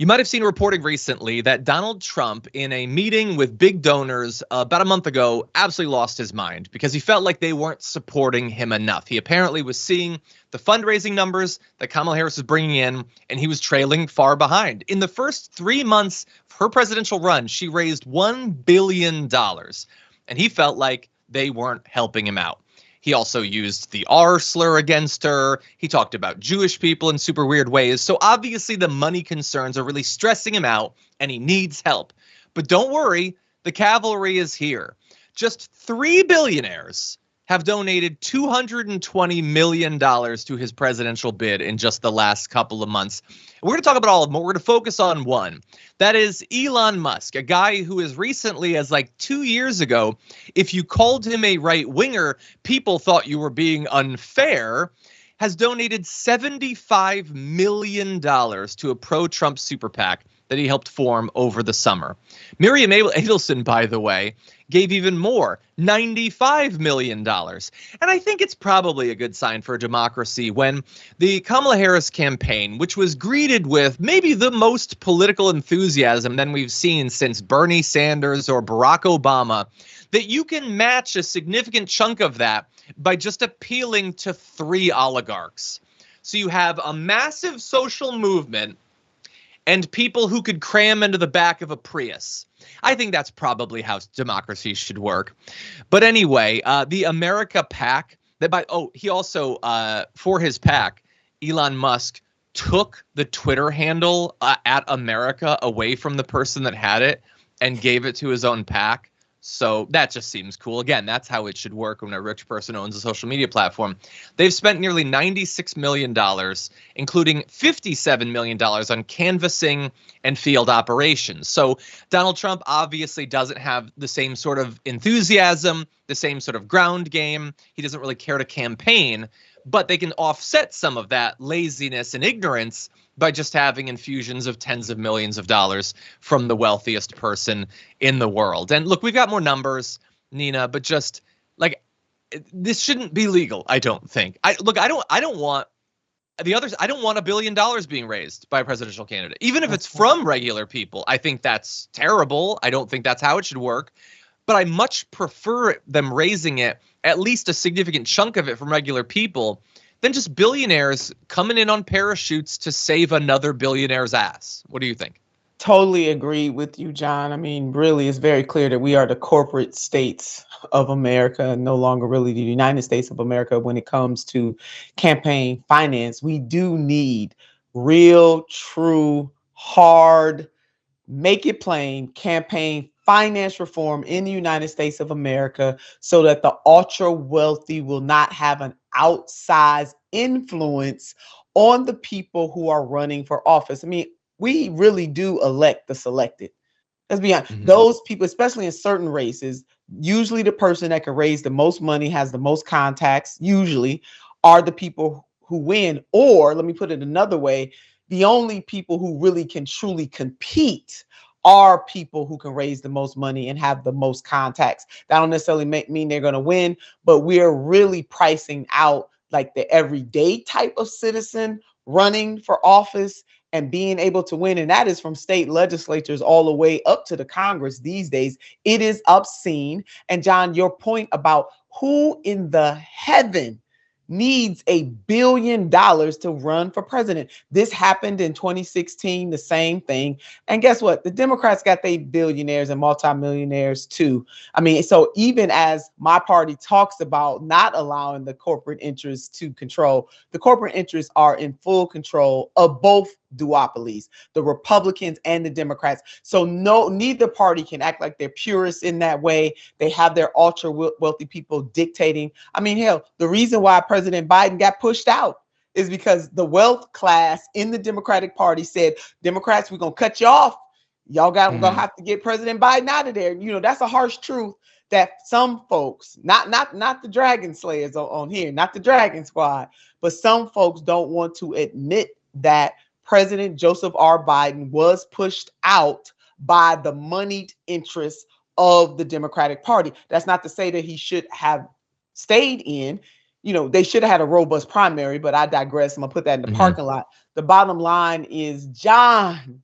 You might have seen reporting recently that Donald Trump, in a meeting with big donors about a month ago, absolutely lost his mind because he felt like they weren't supporting him enough. He apparently was seeing the fundraising numbers that Kamala Harris was bringing in, and he was trailing far behind. In the first 3 months of her presidential run, she raised $1 billion, and he felt like they weren't helping him out. He also used the R slur against her. He talked about Jewish people in super weird ways. So obviously the money concerns are really stressing him out and he needs help. But don't worry, the cavalry is here. Just 3 billionaires have donated $220 million to his presidential bid in just the last couple of months. We're going to talk about all of them, but we're going to focus on one. That is Elon Musk, a guy who as recently as like 2 years ago, if you called him a right-winger, people thought you were being unfair, has donated $75 million to a pro-Trump super PAC that he helped form over the summer. Miriam Adelson, by the way, gave even more, $95 million. And I think it's probably a good sign for a democracy when the Kamala Harris campaign, which was greeted with maybe the most political enthusiasm than we've seen since Bernie Sanders or Barack Obama, that you can match a significant chunk of that by just appealing to 3 oligarchs. So you have a massive social movement and people who could cram into the back of a Prius. I think that's probably how democracy should work. But anyway, the America PAC, he also, for his PAC, Elon Musk took the Twitter handle at America away from the person that had it and gave it to his own PAC. So that just seems cool. Again, that's how it should work when a rich person owns a social media platform. They've spent nearly $96 million, including $57 million on canvassing and field operations. So Donald Trump obviously doesn't have the same sort of enthusiasm, the same sort of ground game. He doesn't really care to campaign, but they can offset some of that laziness and ignorance by just having infusions of tens of millions of dollars from the wealthiest person in the world. And look, we've got more numbers, Nina, but just like this shouldn't be legal, I don't think. I don't want $1 billion being raised by a presidential candidate, even if it's from regular people. I think that's terrible. I don't think that's how it should work. But I much prefer them raising it, at least a significant chunk of it from regular people, than just billionaires coming in on parachutes to save another billionaire's ass. What do you think? Totally agree with you, John. I mean, really, it's very clear that we are the corporate states of America, no longer really the United States of America when it comes to campaign finance. We do need real, true, hard, make it plain campaign finance reform in the United States of America so that the ultra wealthy will not have an outsized influence on the people who are running for office. I mean, we really do elect the selected. Let's be honest. Mm-hmm. Those people, especially in certain races, usually the person that can raise the most money, has the most contacts, usually are the people who win. Or let me put it another way, the only people who really can truly compete are people who can raise the most money and have the most contacts. That don't necessarily mean they're going to win, but we're really pricing out like the everyday type of citizen running for office and being able to win. And that is from state legislatures all the way up to the Congress these days. It is obscene. And John, your point about who in the heaven needs $1 billion to run for president. This happened in 2016, the same thing. And guess what? The Democrats got their billionaires and multimillionaires too. I mean, so even as my party talks about not allowing the corporate interests to control, the corporate interests are in full control of both duopolies, the Republicans and the Democrats. So neither party can act like they're purists in that way. They have their ultra wealthy people dictating. I mean, hell, the reason why President Biden got pushed out is because the wealth class in the Democratic Party said, Democrats, we're going to cut you off. Y'all we're going to have to get President Biden out of there. You know, that's a harsh truth that some folks, not the Dragon Slayers on here, not the Dragon Squad, but some folks don't want to admit that President Joseph R. Biden was pushed out by the moneyed interests of the Democratic Party. That's not to say that he should have stayed in. You know, they should have had a robust primary, but I digress. I'm going to put that in the parking lot. The bottom line is, John,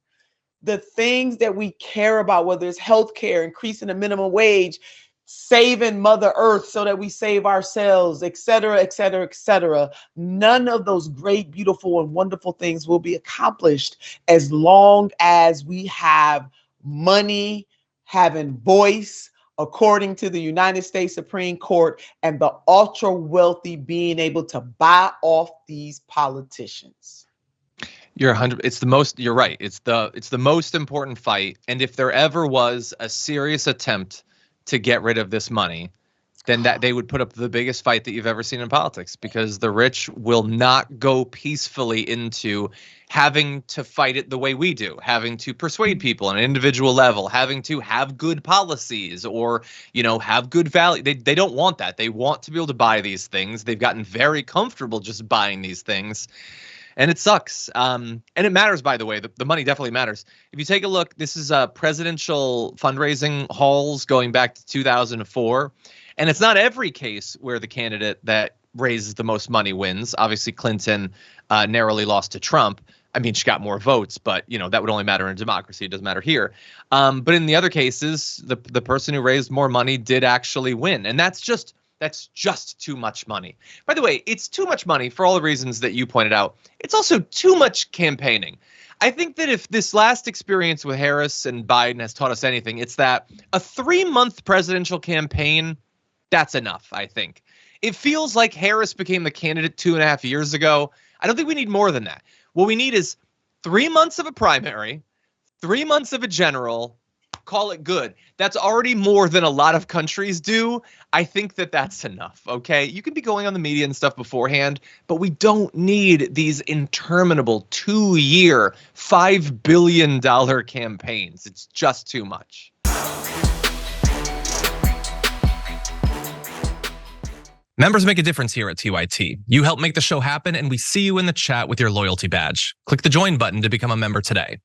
the things that we care about, whether it's healthcare, increasing the minimum wage, saving Mother Earth so that we save ourselves, et cetera, et cetera, et cetera. None of those great, beautiful, and wonderful things will be accomplished as long as we have money, having voice, according to the United States Supreme Court, and the ultra wealthy being able to buy off these politicians. You're 100. You're right. It's the most important fight. And if there ever was a serious attempt to get rid of this money, then that they would put up the biggest fight that you've ever seen in politics, because the rich will not go peacefully into having to fight it the way we do, having to persuade people on an individual level, having to have good policies or, have good value. They don't want that. They want to be able to buy these things. They've gotten very comfortable just buying these things. And it sucks. And it matters, by the way. The money definitely matters. If you take a look, this is presidential fundraising hauls going back to 2004. And it's not every case where the candidate that raises the most money wins. Obviously, Clinton narrowly lost to Trump. I mean, she got more votes, but, that would only matter in a democracy. It doesn't matter here. But in the other cases, the person who raised more money did actually win. And that's just too much money. By the way, it's too much money for all the reasons that you pointed out. It's also too much campaigning. I think that if this last experience with Harris and Biden has taught us anything, it's that a 3-month presidential campaign, that's enough, I think. It feels like Harris became the candidate 2.5 years ago. I don't think we need more than that. What we need is 3 months of a primary, 3 months of a general, call it good. That's already more than a lot of countries do. I think that that's enough, okay? You can be going on the media and stuff beforehand, but we don't need these interminable 2-year, $5 billion campaigns. It's just too much. Members make a difference here at TYT. You help make the show happen, and we see you in the chat with your loyalty badge. Click the join button to become a member today.